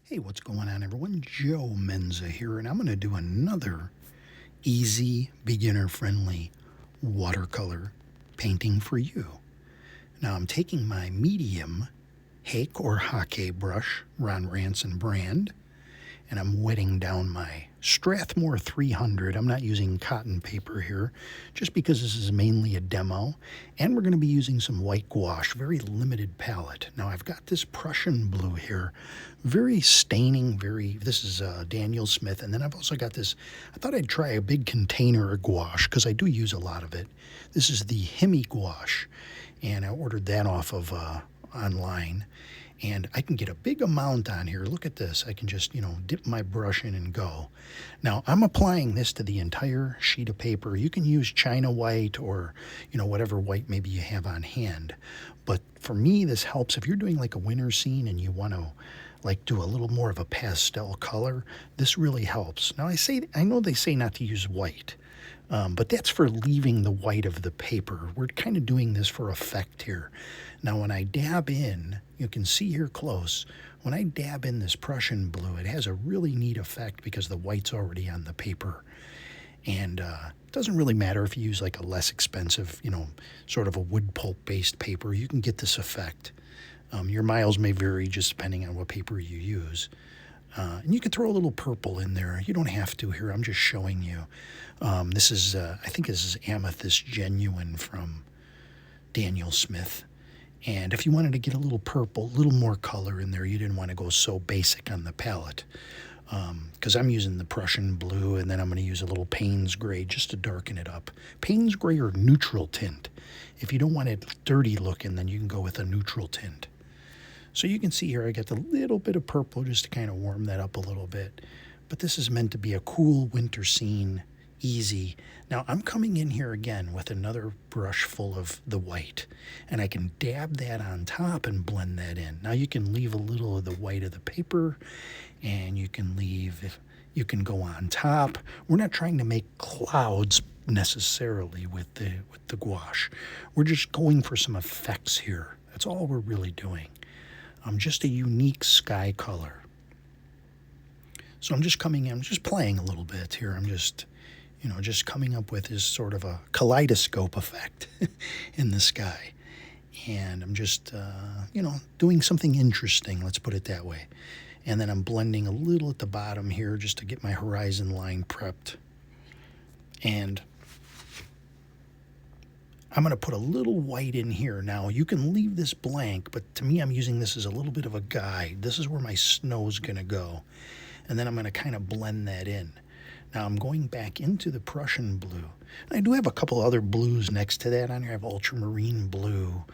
Hey, what's going on, everyone? Joe Menza here, and I'm going to do another easy, beginner-friendly watercolor painting for you. Now, I'm taking my medium Hake or Hake brush, Ron Ranson brand, and I'm wetting down my Strathmore 300. I'm not using cotton paper here, just because this is mainly a demo, and we're going to be using some white gouache, very limited palette. Now I've got this Prussian blue here, very staining, this is Daniel Smith, and then I've also got this, I thought I'd try a big container of gouache, because I do use a lot of it. This is the Hemi gouache, and I ordered that off of online. And I can get a big amount on here. Look at this. I can just, dip my brush in and go. Now, I'm applying this to the entire sheet of paper. You can use China white or, whatever white maybe you have on hand. But for me, this helps if you're doing like a winter scene and you want to do a little more of a pastel color. This really helps. Now, I know they say not to use white. But that's for leaving the white of the paper. We're kind of doing this for effect here. Now, when I dab in, you can see here close, when I dab in this Prussian blue, it has a really neat effect because the white's already on the paper. And it doesn't really matter if you use like a less expensive, sort of a wood pulp-based paper. You can get this effect. Your miles may vary just depending on what paper you use. And you can throw a little purple in there. You don't have to here. I'm just showing you. This is, I think this is Amethyst Genuine from Daniel Smith. And if you wanted to get a little purple, a little more color in there, you didn't want to go so basic on the palette. Because I'm using the Prussian blue, and then I'm going to use a little Payne's gray just to darken it up. Payne's gray or neutral tint. If you don't want it dirty looking, then you can go with a neutral tint. So you can see here I got a little bit of purple just to kind of warm that up a little bit. But this is meant to be a cool winter scene, easy. Now I'm coming in here again with another brush full of the white. And I can dab that on top and blend that in. Now you can leave a little of the white of the paper, and you can go on top. We're not trying to make clouds necessarily with the gouache. We're just going for some effects here. That's all we're really doing. Just a unique sky color. So I'm just playing a little bit here. I'm just coming up with this sort of a kaleidoscope effect in the sky. And I'm just, doing something interesting, let's put it that way. And then I'm blending a little at the bottom here just to get my horizon line prepped. And I'm going to put a little white in here. Now, you can leave this blank, but to me, I'm using this as a little bit of a guide. This is where my snow's going to go. And then I'm going to kind of blend that in. Now, I'm going back into the Prussian blue. I do have a couple other blues next to that on here. I have ultramarine blue.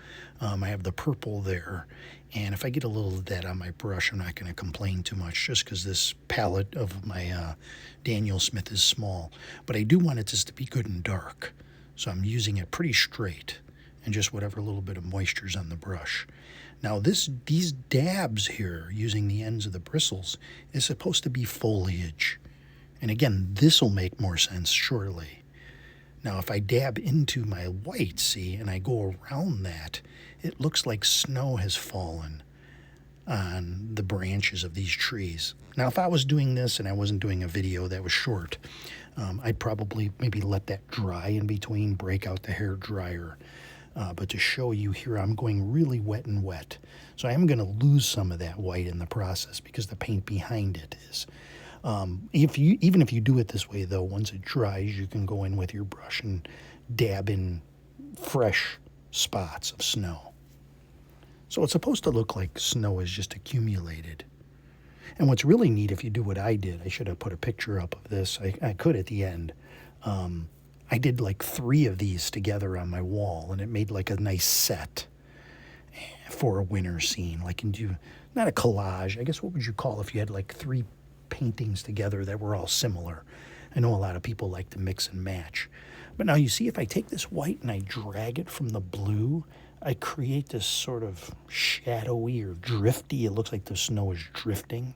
I have the purple there. And if I get a little of that on my brush, I'm not going to complain too much just because this palette of my Daniel Smith is small. But I do want it just to be good and dark. So I'm using it pretty straight and just whatever little bit of moisture's on the brush. Now these dabs here, using the ends of the bristles, is supposed to be foliage. And again, this will make more sense shortly. Now if I dab into my white, see, and I go around that, it looks like snow has fallen on the branches of these trees. Now if I was doing this and I wasn't doing a video that was short, I'd probably maybe let that dry in between, break out the hair dryer. But to show you here, I'm going really wet and wet. So I am going to lose some of that white in the process because the paint behind it is. Even if you do it this way, though, once it dries, you can go in with your brush and dab in fresh spots of snow. So it's supposed to look like snow is just accumulated. And what's really neat, if you do what I did, I should have put a picture up of this. I could at the end. I did like 3 of these together on my wall, and it made like a nice set for a winter scene. Like, not a collage. I guess what would you call if you had like 3 paintings together that were all similar? I know a lot of people like to mix and match. But now you see, if I take this white and I drag it from the blue, I create this sort of shadowy or drifty. It looks like the snow is drifting.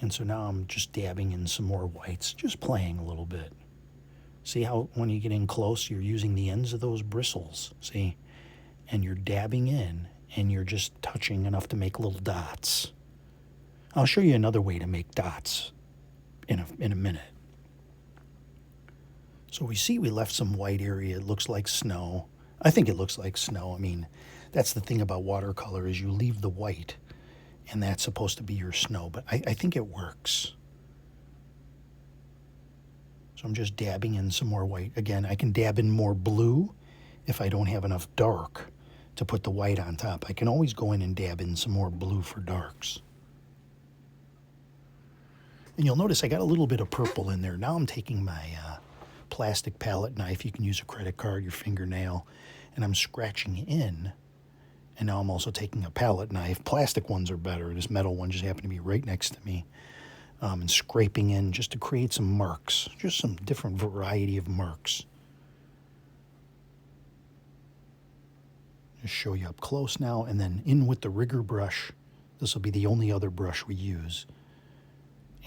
And so now I'm just dabbing in some more whites, just playing a little bit. See how when you get in close, you're using the ends of those bristles, see? And you're dabbing in, and you're just touching enough to make little dots. I'll show you another way to make dots in a minute. So we see we left some white area. It looks like snow. I think it looks like snow. I mean, that's the thing about watercolor is you leave the white, and that's supposed to be your snow. But I think it works. So I'm just dabbing in some more white. Again, I can dab in more blue if I don't have enough dark to put the white on top. I can always go in and dab in some more blue for darks. And you'll notice I got a little bit of purple in there. Now I'm taking my plastic palette knife. You can use a credit card, your fingernail, and I'm scratching in. And now I'm also taking a palette knife. Plastic ones are better. This metal one just happened to be right next to me. And scraping in just to create some marks, just some different variety of marks. Just show you up close now, and then in with the rigger brush. This will be the only other brush we use.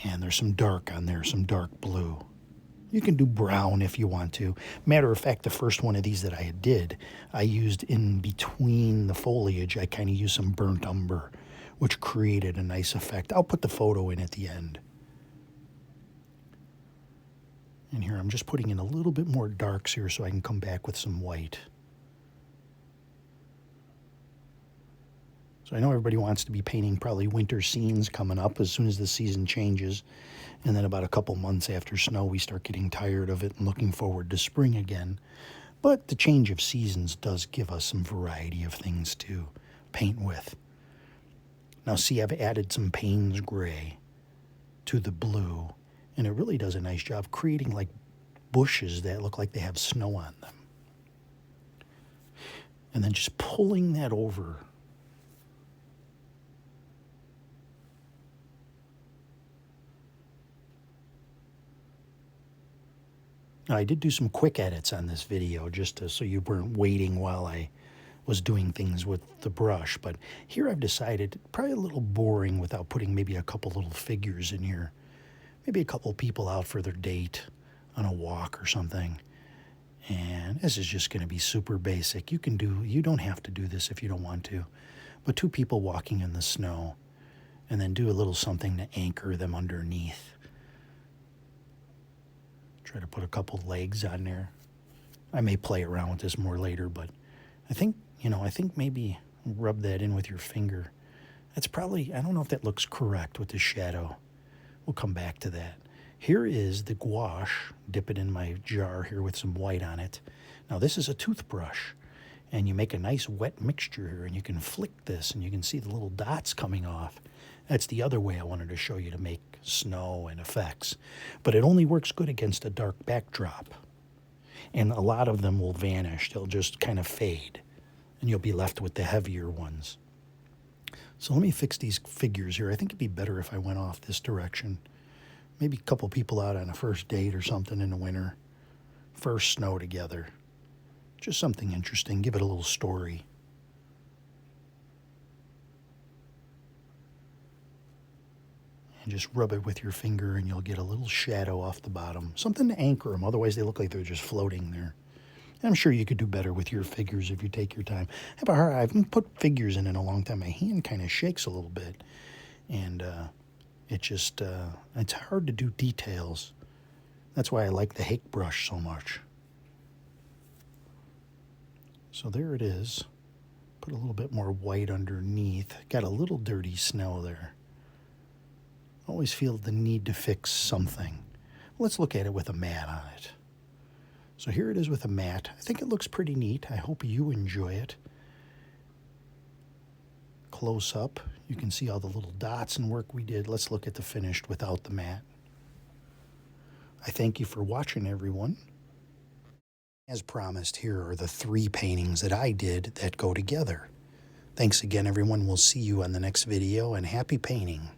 And there's some dark on there, some dark blue. You can do brown if you want to. Matter of fact, the first one of these that I did, I used in between the foliage, I kind of used some burnt umber, which created a nice effect. I'll put the photo in at the end. And here I'm just putting in a little bit more darks here so I can come back with some white. So I know everybody wants to be painting probably winter scenes coming up as soon as the season changes. And then about a couple months after snow, we start getting tired of it and looking forward to spring again. But the change of seasons does give us some variety of things to paint with. Now see, I've added some Payne's gray to the blue, and it really does a nice job creating like bushes that look like they have snow on them. And then just pulling that over. Now, I did do some quick edits on this video just so you weren't waiting while I was doing things with the brush. But here I've decided, probably a little boring without putting maybe a couple little figures in here. Maybe a couple people out for their date on a walk or something. And this is just going to be super basic. You don't have to do this if you don't want to. But two people walking in the snow, and then do a little something to anchor them underneath. Try to put a couple legs on there. I may play around with this more later, but I think maybe rub that in with your finger. That's probably, I don't know if that looks correct with the shadow. We'll come back to that. Here is the gouache. Dip it in my jar here with some white on it. Now this is a toothbrush, and you make a nice wet mixture here, and you can flick this, and you can see the little dots coming off. That's the other way I wanted to show you to make snow and effects. But it only works good against a dark backdrop. And a lot of them will vanish. They'll just kind of fade. And you'll be left with the heavier ones. So let me fix these figures here. I think it'd be better if I went off this direction. Maybe a couple people out on a first date or something in the winter. First snow together. Just something interesting. Give it a little story. And just rub it with your finger, and you'll get a little shadow off the bottom. Something to anchor them, otherwise they look like they're just floating there. And I'm sure you could do better with your figures if you take your time. I haven't put figures in a long time. My hand kind of shakes a little bit. And it's hard to do details. That's why I like the Hake brush so much. So there it is. Put a little bit more white underneath. Got a little dirty snow there. Always feel the need to fix something. Let's look at it with a mat on it. So here it is with a mat. I think it looks pretty neat. I hope you enjoy it. Close up, you can see all the little dots and work we did. Let's look at the finished without the mat. I thank you for watching, everyone. As promised, here are the 3 paintings that I did that go together. Thanks again, everyone. We'll see you on the next video, and happy painting.